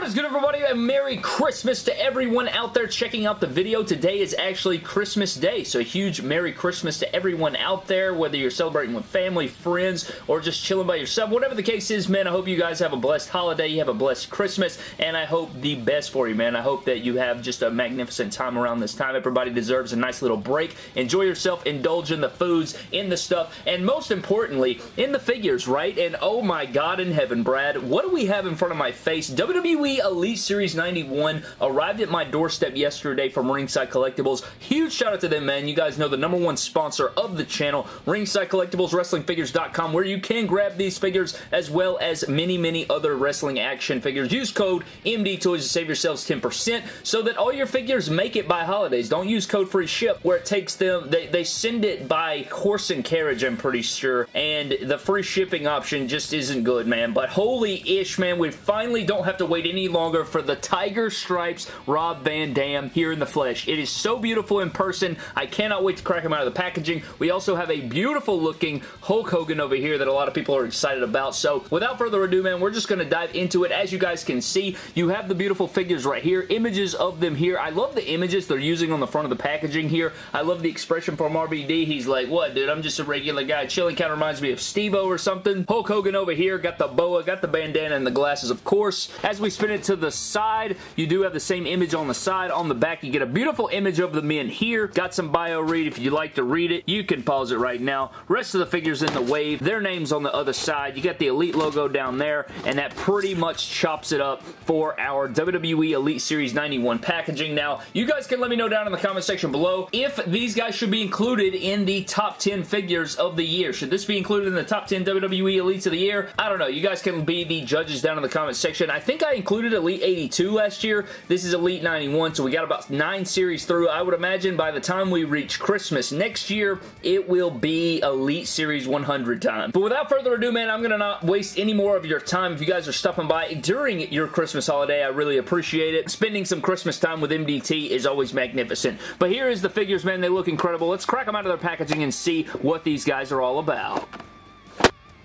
What is good, everybody? A Merry Christmas to everyone out there checking out the video. Today is actually Christmas Day, so a huge Merry Christmas to everyone out there, whether you're celebrating with family, friends, or just chilling by yourself. Whatever the case is, man, I hope you guys have a blessed holiday, you have a blessed Christmas, and I hope the best for you, man. I hope that you have just a magnificent time around this time. Everybody deserves a nice little break. Enjoy yourself, indulge in the foods, in the stuff, and most importantly, in the figures, right? And oh my God in heaven, Brad, what do we have in front of my face? WWE Elite Series 91 arrived at my doorstep yesterday from Ringside Collectibles. Huge shout out to them, man. You guys know the #1 sponsor of the channel, Ringside Collectibles, WrestlingFigures.com, where you can grab these figures as well as many, many other wrestling action figures. Use code MDTOYS to save yourselves 10% so that all your figures make it by holidays. Don't use code free ship where it takes them, they send it by horse and carriage, I'm pretty sure, and the free shipping option just isn't good, man. But holy ish, man, we finally don't have to wait any longer for the Tiger Stripes Rob Van Dam here in the flesh. It is so beautiful in person. I cannot wait to crack him out of the packaging. We also have a beautiful looking Hulk Hogan over here that a lot of people are excited about. So without further ado, man, we're just going to dive into it. As you guys can see, you have the beautiful figures right here, images of them here. I love the images they're using on the front of the packaging here. I love the expression from RBD. He's like, what, dude? I'm just a regular guy chilling. Kind of reminds me of Steve-O or something. Hulk Hogan over here, got the boa, got the bandana and the glasses, of course. As we spin it to the side, you do have the same image on the side. On the back, you get a beautiful image of the men here. Got some bio read. If you'd like to read it, you can pause it right now. Rest of the figures in the wave, their names on the other side. You got the Elite logo down there, and that pretty much chops it up for our WWE Elite Series 91 packaging. Now, you guys can let me know down in the comment section below if these guys should be included in the top 10 figures of the year. Should this be included in the top 10 WWE Elites of the year? I don't know. You guys can be the judges down in the comment section. I think I included Elite 82 last year. This is Elite 91, so we got about 9 series through. I would imagine by the time we reach Christmas next year, it will be Elite Series 100 time. But without further ado, man, I'm going to not waste any more of your time. If you guys are stopping by during your Christmas holiday, I really appreciate it. Spending some Christmas time with MDT is always magnificent. But here is the figures, man. They look incredible. Let's crack them out of their packaging and see what these guys are all about.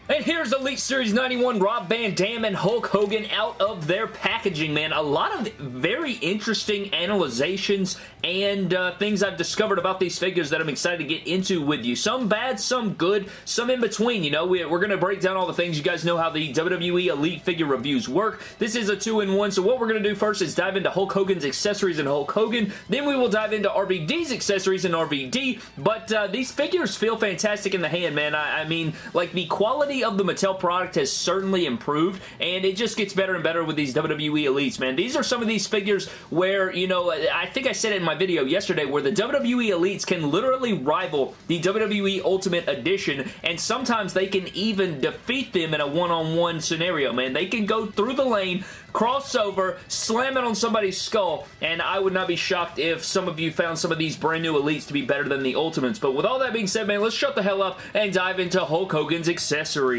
And here's Elite Series 91 Rob Van Dam and Hulk Hogan out of their packaging, man. A lot of very interesting analyzations and things I've discovered about these figures that I'm excited to get into with you. Some bad, some good, some in between. You know, we're going to break down all the things. You guys know how the WWE Elite figure reviews work. This is a 2-in-1, so what we're going to do first is dive into Hulk Hogan's accessories and Hulk Hogan. Then we will dive into RVD's accessories and RVD. But these figures feel fantastic in the hand, man. I mean, like, the quality of the Mattel product has certainly improved, and it just gets better and better with these WWE Elites, man. These are some of these figures where, you know, I think I said it in my video yesterday, where the WWE Elites can literally rival the WWE Ultimate Edition, and sometimes they can even defeat them in a one-on-one scenario, man. They can go through the lane, cross over, slam it on somebody's skull, and I would not be shocked if some of you found some of these brand new Elites to be better than the Ultimates. But with all that being said, man, let's shut the hell up and dive into Hulk Hogan's accessories.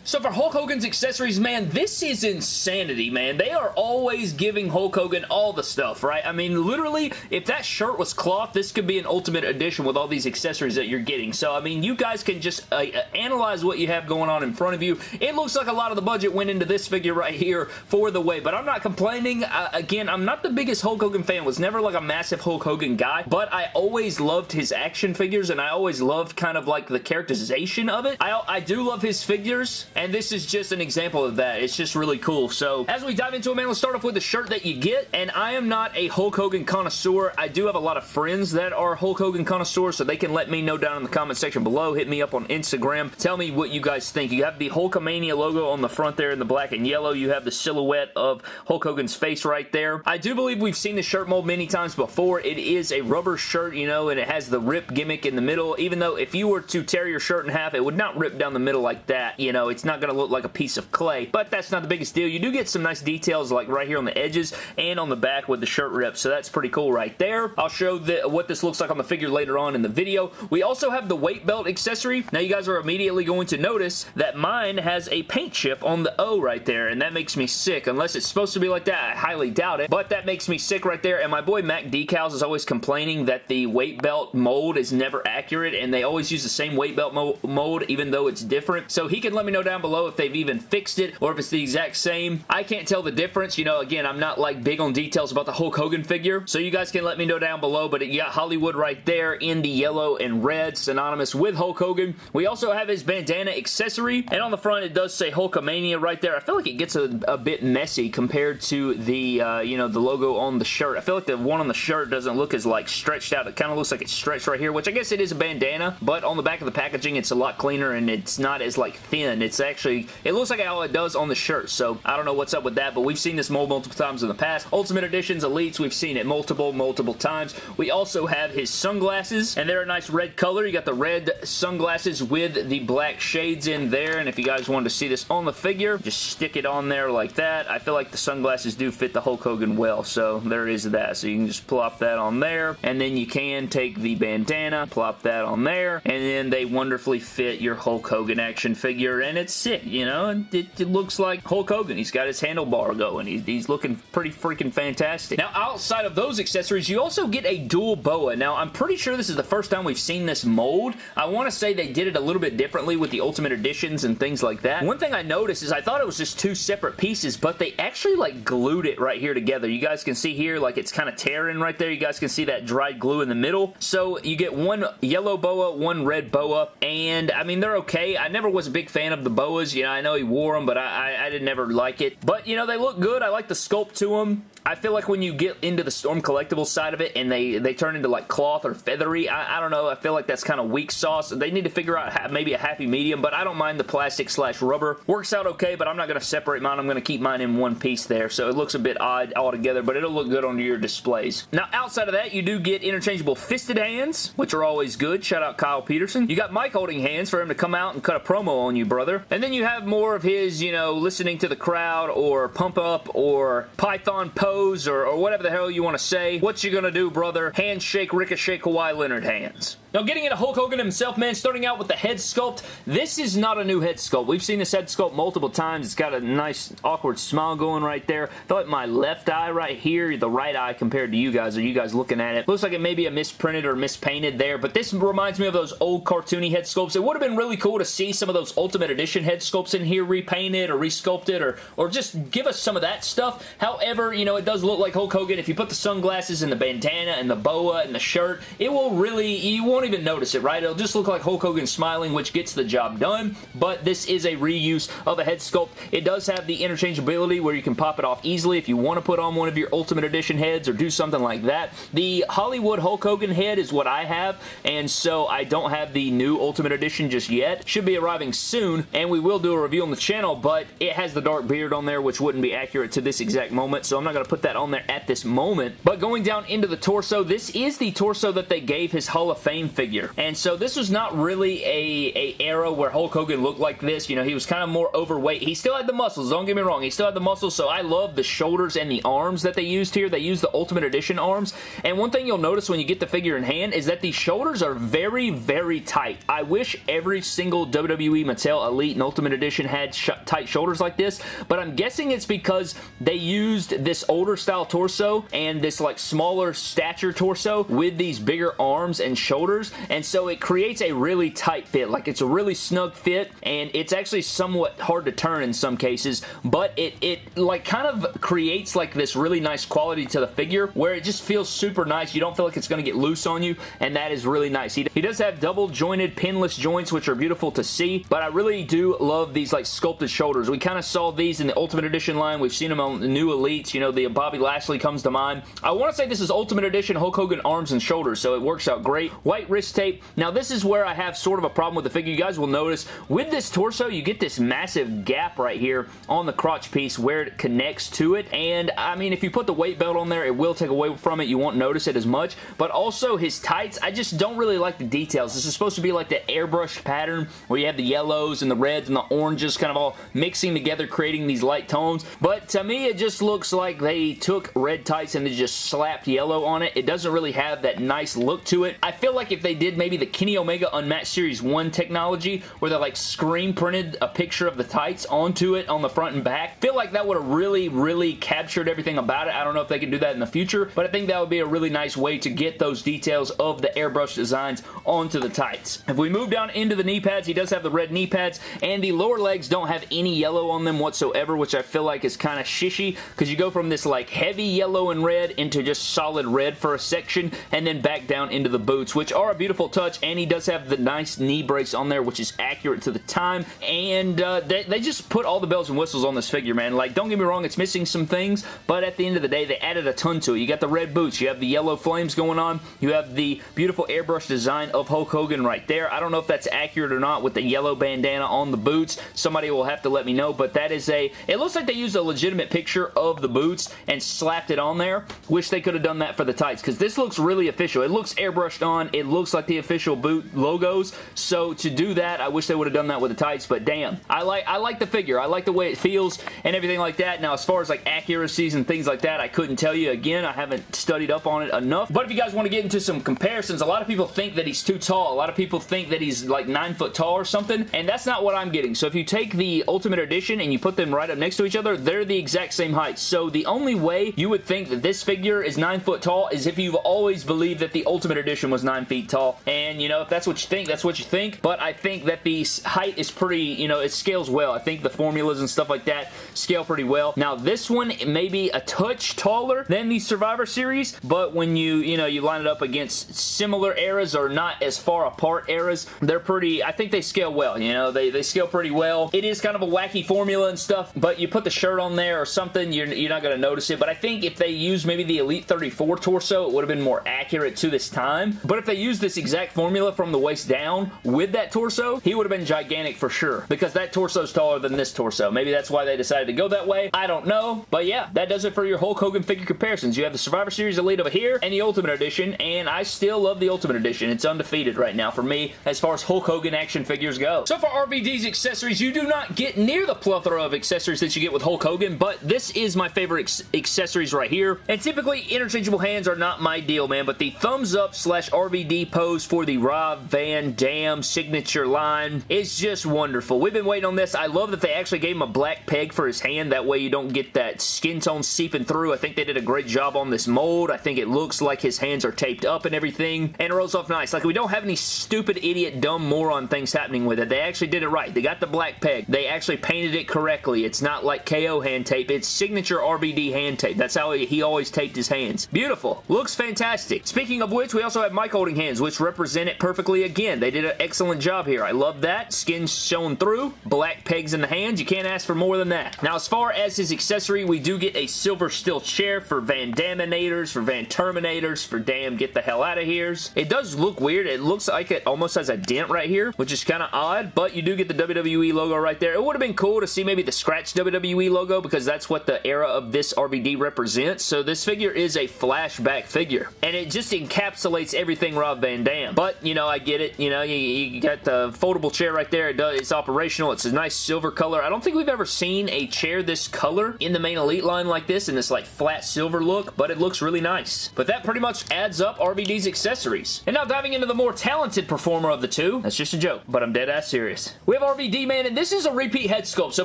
So for Hulk Hogan's accessories, man, this is insanity, man. They are always giving Hulk Hogan all the stuff, right? I mean, literally, if that shirt was cloth, this could be an Ultimate Edition with all these accessories that you're getting. So, I mean, you guys can just analyze what you have going on in front of you. It looks like a lot of the budget went into this figure right here for the way, but I'm not complaining. Again, I'm not the biggest Hulk Hogan fan. Was never like a massive Hulk Hogan guy, but I always loved his action figures, and I always loved kind of like the characterization of it. I do love his figures, and this is just an example of that. It's just really cool. So, as we dive into it, man, let's start off with the shirt that you get, and I am not a Hulk Hogan connoisseur. I do have a lot of friends that are Hulk Hogan connoisseurs, so they can let me know down in the comment section below. Hit me up on Instagram. Tell me what you guys think. You have the Hulkamania logo on the front there in the black and yellow. You have the silhouette of Hulk Hogan's face right there. I do believe we've seen the shirt mold many times before. It is a rubber shirt, you know, and it has the rip gimmick in the middle, even though if you were to tear your shirt in half, it would not rip down the middle like that. You know, it's not going to look like a piece of clay, but that's not the biggest deal. You do get some nice details like right here on the edges and on the back with the shirt rip, so that's pretty cool right there. I'll show what this looks like on the figure later on in the video. We also have the weight belt accessory. Now you guys are immediately going to notice that mine has a paint chip on the O right there, and that makes me sick unless it it's supposed to be like that. I highly doubt it, but that makes me sick right there. And my boy Mac Decals is always complaining that the weight belt mold is never accurate, and they always use the same weight belt mold even though it's different. So he can let me know down below if they've even fixed it or if it's the exact same. I can't tell the difference. You know, again, I'm not like big on details about the Hulk Hogan figure, so you guys can let me know down below, but you got Hollywood right there in the yellow and red, synonymous with Hulk Hogan. We also have his bandana accessory, and on the front it does say Hulkamania right there. I feel like it gets a bit messy compared to the, you know, the logo on the shirt. I feel like the one on the shirt doesn't look as like stretched out. It kind of looks like it's stretched right here, which I guess it is a bandana, but on the back of the packaging it's a lot cleaner and it's not as like thin. It's actually, it looks like how it does on the shirt, so I don't know what's up with that, but we've seen this mold multiple times in the past. Ultimate Editions, Elites, we've seen it multiple times. We also have his sunglasses, and they're a nice red color. You got the red sunglasses with the black shades in there, and if you guys wanted to see this on the figure, just stick it on there like that. I feel like the sunglasses do fit the Hulk Hogan well, so there is that. So you can just plop that on there, and then you can take the bandana, plop that on there, and then they wonderfully fit your Hulk Hogan action figure, and it's sick, you know, and it looks like Hulk Hogan. He's got his handlebar going. He's looking pretty freaking fantastic. Now, outside of those accessories, you also get a dual boa. Now, I'm pretty sure this is the first time we've seen this mold. I want to say they did it a little bit differently with the Ultimate Editions and things like that. One thing I noticed is I thought it was just two separate pieces, but they actually like glued it right here together. You guys can see here, like it's kind of tearing right there. You guys can see that dried glue in the middle. So you get one yellow boa, one red boa, and I mean, they're okay. I never was a big fan of the boas. You know, I know he wore them, but I didn't never like it. But, you know, they look good. I like the sculpt to them. I feel like when you get into the Storm Collectibles side of it and they turn into like cloth or feathery, I don't know, I feel like that's kind of weak sauce. They need to figure out maybe a happy medium, but I don't mind the plastic / rubber. Works out okay, but I'm not going to separate mine. I'm going to keep mine in one piece there, so it looks a bit odd altogether, but it'll look good on your displays. Now, outside of that, you do get interchangeable fisted hands, which are always good. Shout out Kyle Peterson. You got mic holding hands for him to come out and cut a promo on you, brother. And then you have more of his, you know, listening to the crowd or pump up or Python pose or whatever the hell you want to say. What you gonna do, brother? Handshake, Ricochet, Kawhi Leonard hands. Now, getting into Hulk Hogan himself, man, starting out with the head sculpt, this is not a new head sculpt. We've seen this head sculpt multiple times. It's got a nice, awkward smile going right there. I feel like my left eye right here, the right eye compared to you guys, are you guys looking at it? Looks like it may be a misprinted or mispainted there, but this reminds me of those old cartoony head sculpts. It would have been really cool to see some of those Ultimate Edition head sculpts in here repainted or resculpted or just give us some of that stuff. However, you know, it does look like Hulk Hogan. If you put the sunglasses and the bandana and the boa and the shirt, it will really, you won't even notice it, right? It'll just look like Hulk Hogan smiling, which gets the job done, but this is a reuse of a head sculpt. It does have the interchangeability where you can pop it off easily if you want to put on one of your Ultimate Edition heads or do something like that. The Hollywood Hulk Hogan head is what I have, and so I don't have the new Ultimate Edition just yet. Should be arriving soon, and we will do a review on the channel, but it has the dark beard on there, which wouldn't be accurate to this exact moment, so I'm not going to put that on there at this moment. But going down into the torso, this is the torso that they gave his Hall of Fame figure. And so this was not really a era where Hulk Hogan looked like this. You know, he was kind of more overweight. He still had the muscles, don't get me wrong. He still had the muscles, so I love the shoulders and the arms that they used here. They used the Ultimate Edition arms. And one thing you'll notice when you get the figure in hand is that the shoulders are very, very tight. I wish every single WWE Mattel Elite and Ultimate Edition had tight shoulders like this, but I'm guessing it's because they used this older style torso and this like smaller stature torso with these bigger arms and shoulders, and so it creates a really tight fit. Like, it's a really snug fit, and it's actually somewhat hard to turn in some cases, but it like kind of creates like this really nice quality to the figure where it just feels super nice. You don't feel like it's going to get loose on you, and that is really nice. He does have double jointed pinless joints, which are beautiful to see, but I really do love these like sculpted shoulders. We kind of saw these in the Ultimate Edition line. We've seen them on the new Elites. You know, the Bobby Lashley comes to mind. I want to say this is Ultimate Edition Hulk Hogan arms and shoulders, so it works out great. White wrist tape. Now, this is where I have sort of a problem with the figure. You guys will notice with this torso, you get this massive gap right here on the crotch piece where it connects to it, and I mean, if you put the weight belt on there, it will take away from it. You won't notice it as much, but also his tights, I just don't really like the details. This is supposed to be like the airbrush pattern where you have the yellows and the reds and the oranges kind of all mixing together, creating these light tones, but to me, it just looks like they they took red tights and they just slapped yellow on it. It doesn't really have that nice look to it. I feel like if they did maybe the Kenny Omega Unmatched Series 1 technology, where they like screen printed a picture of the tights onto it on the front and back, I feel like that would have really captured everything about it. I don't know if they can do that in the future, but I think that would be a really nice way to get those details of the airbrush designs onto the tights. If we move down into the knee pads, he does have the red knee pads, and the lower legs don't have any yellow on them whatsoever, which I feel like is kind of shishy, because you go from this like heavy yellow and red into just solid red for a section, and then back down into the boots, which are a beautiful touch, and he does have the nice knee brace on there, which is accurate to the time, and they just put all the bells and whistles on this figure, man. Like, don't get me wrong, it's missing some things, but at the end of the day, they added a ton to it. You got the red boots, you have the yellow flames going on, you have the beautiful airbrush design of Hulk Hogan right there. I don't know if that's accurate or not with the yellow bandana on the boots. Somebody will have to let me know, but that is it looks like they used a legitimate picture of the boots and slapped it on there. Wish they could have done that for the tights, because this looks really official. It looks airbrushed on. It looks like the official boot logos, so to do that, I wish they would have done that with the tights, but damn. I like the figure. I like the way it feels and everything like that. Now, as far as like accuracies and things like that, I couldn't tell you. Again, I haven't studied up on it enough, but if you guys want to get into some comparisons, a lot of people think that he's too tall. A lot of people think that he's like 9 foot tall or something, and that's not what I'm getting. So if you take the Ultimate Edition and you put them right up next to each other, they're the exact same height. So the only way you would think that this figure is 9 foot tall is if you've always believed that the Ultimate Edition was 9 feet tall. And, you know, if that's what you think, that's what you think. But I think that the height is pretty, you know, it scales well. I think the formulas and stuff like that scale pretty well. Now, this one may be a touch taller than the Survivor Series, but when you line it up against similar eras or not as far apart eras, they're pretty, I think they scale well, you know, they scale pretty well. It is kind of a wacky formula and stuff, but you put the shirt on there or something, you're not going to notice it, but I think if they used maybe the Elite 34 torso, it would have been more accurate to this time. But if they used this exact formula from the waist down with that torso, he would have been gigantic for sure, because that torso is taller than this torso. Maybe that's why they decided to go that way. I don't know, but yeah, that does it for your Hulk Hogan figure comparisons. You have the Survivor Series Elite over here and the Ultimate Edition, and I still love the Ultimate Edition. It's undefeated right now for me as far as Hulk Hogan action figures go. So for RVD's accessories, you do not get near the plethora of accessories that you get with Hulk Hogan, but this is my favorite accessories right here. And typically, interchangeable hands are not my deal, man, but the thumbs up / RVD pose for the Rob Van Dam signature line is just wonderful. We've been waiting on this. I love that they actually gave him a black peg for his hand. That way you don't get that skin tone seeping through. I think they did a great job on this mold. I think it looks like his hands are taped up and everything, and it rolls off nice. Like, we don't have any stupid, idiot, dumb, moron things happening with it. They actually did it right. They got the black peg. They actually painted it correctly. It's not like KO hand tape. It's signature RVD hand tape. That's how he always taped his hands. Beautiful. Looks fantastic. Speaking of which, we also have mic holding hands, which represent it perfectly again. They did an excellent job here. I love that. Skin showing through. Black pegs in the hands. You can't ask for more than that. Now, as far as his accessory, we do get a silver steel chair for Van Daminators, for Van Terminators, for damn get the hell out of here's. It does look weird. It looks like it almost has a dent right here, which is kind of odd, but you do get the WWE logo right there. It would have been cool to see maybe the scratch WWE logo, because that's what the era of this RVD represents. So this figure is a flashback figure, and it just encapsulates everything Rob Van Dam. But, you know, I get it. You know, you got the foldable chair right there. It's operational. It's a nice silver color. I don't think we've ever seen a chair this color in the main Elite line like this, in this like flat silver look, but it looks really nice. But that pretty much adds up RVD's accessories. And now diving into the more talented performer of the two. That's just a joke, but I'm dead ass serious. We have RVD, man, and this is a repeat head sculpt. So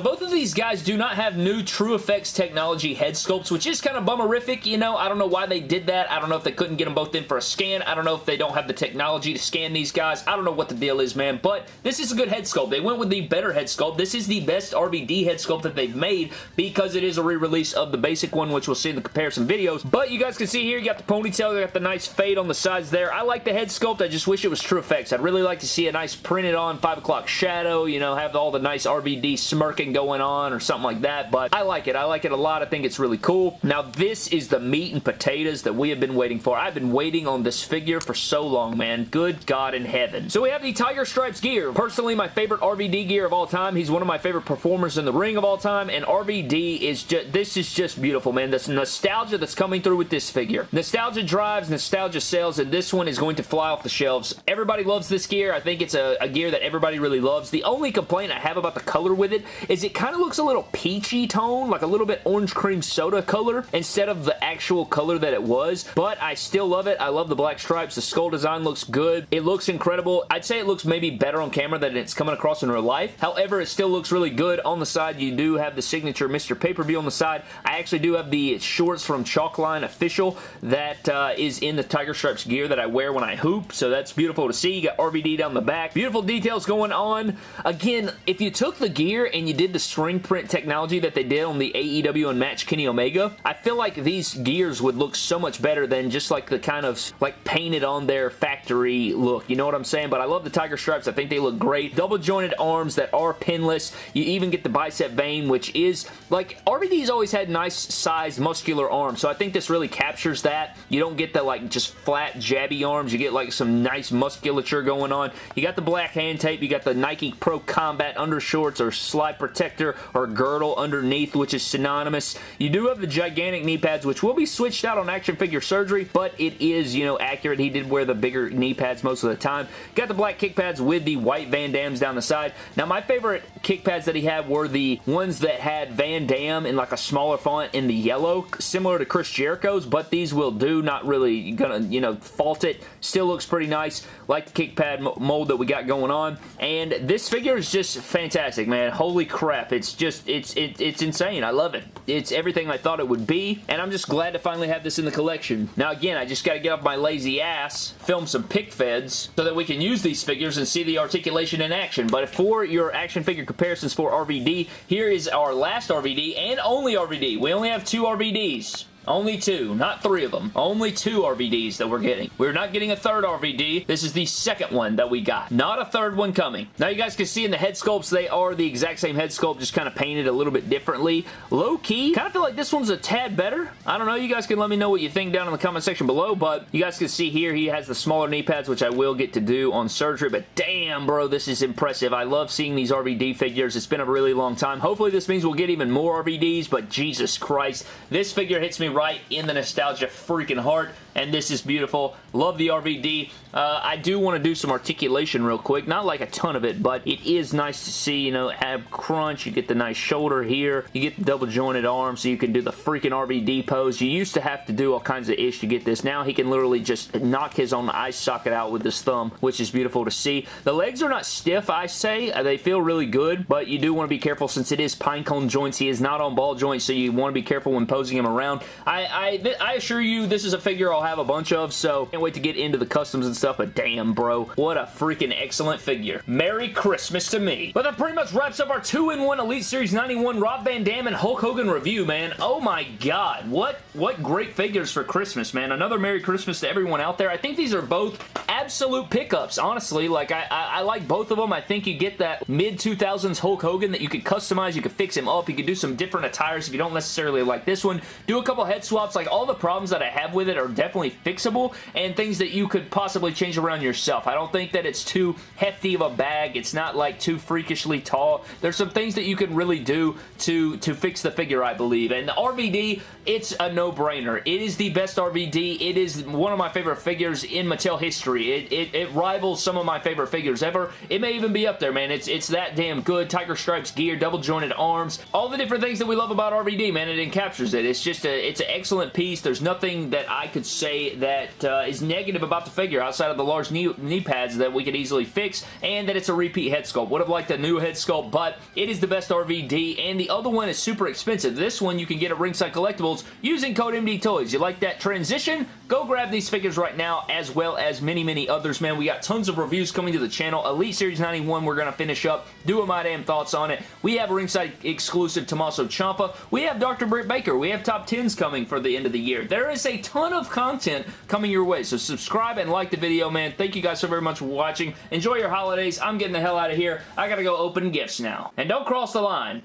both of these guys do not have new True Effects technology head sculpts, which is kind of bummerific, you know. I don't know why they did that. I don't know if they couldn't get them both in for a scan. I don't know if they don't have the technology to scan these guys. I don't know what the deal is, man, but this is a good head sculpt. They went with the better head sculpt. This is the best RVD head sculpt that they've made, because it is a re-release of the basic one, which we'll see in the comparison videos. But you guys can see here, you got the ponytail, you got the nice fade on the sides there. I like the head sculpt. I just wish it was True Effects. I'd really like to see a nice printed on 5 o'clock shadow, you know, have all the nice RVD smirking going on or something like that, but I like it. I like it a lot. I think it's really cool. Now, this is the meat and potatoes that we have been waiting for. I've been waiting on this figure for so long, man. Good God in heaven. So we have the Tiger Stripes gear. Personally, my favorite RVD gear of all time. He's one of my favorite performers in the ring of all time, and RVD is just, this is just beautiful, man. This nostalgia that's coming through with this figure. Nostalgia drives, nostalgia sells, and this one is going to fly off the shelves. Everybody loves this gear. I think it's a gear that everybody really loves. The only complaint I have about the color with it is it kind of looks a little peachy tone, like a little bit orange cream soda Minnesota color instead of the actual color that it was, but I still love it. I love the black stripes. The skull design looks good. It looks incredible. I'd say it looks maybe better on camera than it's coming across in real life. However, it still looks really good. On the side, you do have the signature Mr. Pay-Per-View on the side. I actually do have the shorts from Chalkline Official that is in the Tiger Stripes gear that I wear when I hoop, so that's beautiful to see. You got RVD down the back. Beautiful details going on. Again, if you took the gear and you did the string print technology that they did on the AEW Unmatched Kenny Omega, I feel like these gears would look so much better than just like the kind of like painted on their factory look. You know what I'm saying? But I love the Tiger Stripes. I think they look great. Double jointed arms that are pinless. You even get the bicep vein, which is like RVD's always had nice sized muscular arms, so I think this really captures that. You don't get the like just flat jabby arms. You get like some nice musculature going on. You got the black hand tape. You got the Nike Pro Combat undershorts or slide protector or girdle underneath, which is synonymous. You do have the gigantic knee pads, which will be switched out on action figure surgery, but it is, you know, accurate. He did wear the bigger knee pads most of the time. Got the black kick pads with the white Van Dams down the side. Now, my favorite kick pads that he had were the ones that had Van Dam in like a smaller font in the yellow, similar to Chris Jericho's, but these will do. Not really gonna, you know, fault it. Still looks pretty nice. Like the kick pad mold that we got going on. And this figure is just fantastic, man. Holy crap. It's just, it's insane. I love it. It's everything I thought it would be, and I'm just glad to finally have this in the collection. Now, again, I just gotta get off my lazy ass, film some pick feds, so that we can use these figures and see the articulation in action. But for your action figure comparisons for RVD, here is our last RVD and only RVD. We only have 2 RVDs. Only 2, not 3 of them. Only 2 RVDs that we're getting. We're not getting a third RVD. This is the second one that we got. Not a third one coming. Now, you guys can see in the head sculpts, they are the exact same head sculpt, just kind of painted a little bit differently. Low-key, kind of feel like this one's a tad better. I don't know. You guys can let me know what you think down in the comment section below, but you guys can see here, he has the smaller knee pads, which I will get to do on surgery, but damn, bro, this is impressive. I love seeing these RVD figures. It's been a really long time. Hopefully, this means we'll get even more RVDs, but Jesus Christ, this figure hits me right in the nostalgia freaking heart, and this is beautiful. Love the RVD. I do want to do some articulation real quick. Not like a ton of it, but it is nice to see, you know, ab crunch. You get the nice shoulder here. You get the double jointed arm, so you can do the freaking RVD pose. You used to have to do all kinds of ish to get this. Now he can literally just knock his own eye socket out with his thumb, which is beautiful to see. The legs are not stiff, I say. They feel really good, but you do want to be careful since it is pinecone joints. He is not on ball joints, so you want to be careful when posing him around. I assure you, this is a figure I'll have a bunch of, so can't wait to get into the customs and stuff, but damn, bro, what a freaking excellent figure. Merry Christmas to me. But that pretty much wraps up our 2-in-1 Elite Series 91 Rob Van Dam and Hulk Hogan review, man. Oh my god, what great figures for Christmas, man. Another Merry Christmas to everyone out there. I think these are both absolute pickups, honestly. Like, I like both of them. I think you get that mid-2000s Hulk Hogan that you could customize, you could fix him up, you could do some different attires if you don't necessarily like this one. Do a couple head swaps. Like, all the problems that I have with it are definitely fixable, and things that you could possibly change around yourself. I don't think that it's too hefty of a bag. It's not like too freakishly tall. There's some things that you can really do to fix the figure, I believe. And the RVD, it's a no-brainer. It is the best RVD. It is one of my favorite figures in Mattel history. It rivals some of my favorite figures ever. It may even be up there, man. It's that damn good. Tiger Stripes gear, double jointed arms, all the different things that we love about RVD, man. It encaptures it. It's just it's an excellent piece. There's nothing that I could say that is negative about the figure outside of the large knee pads that we could easily fix, and that it's a repeat head sculpt. Would have liked a new head sculpt, but it is the best RVD, and the other one is super expensive. This one you can get at Ringside Collectibles using code MD Toys. You like that transition? Go grab these figures right now, as well as many, many others, man. We got tons of reviews coming to the channel. Elite Series 91, we're going to finish up, doing my damn thoughts on it. We have Ringside exclusive Tommaso Ciampa. We have Dr. Britt Baker. We have top 10s coming for the end of the year. There is a ton of content coming your way, so subscribe and like the video, man. Thank you guys so very much for watching. Enjoy your holidays. I'm getting the hell out of here. I gotta go open gifts now. And don't cross the line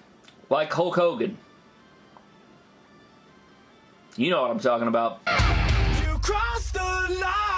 like Hulk Hogan. You know what I'm talking about. You crossed the line.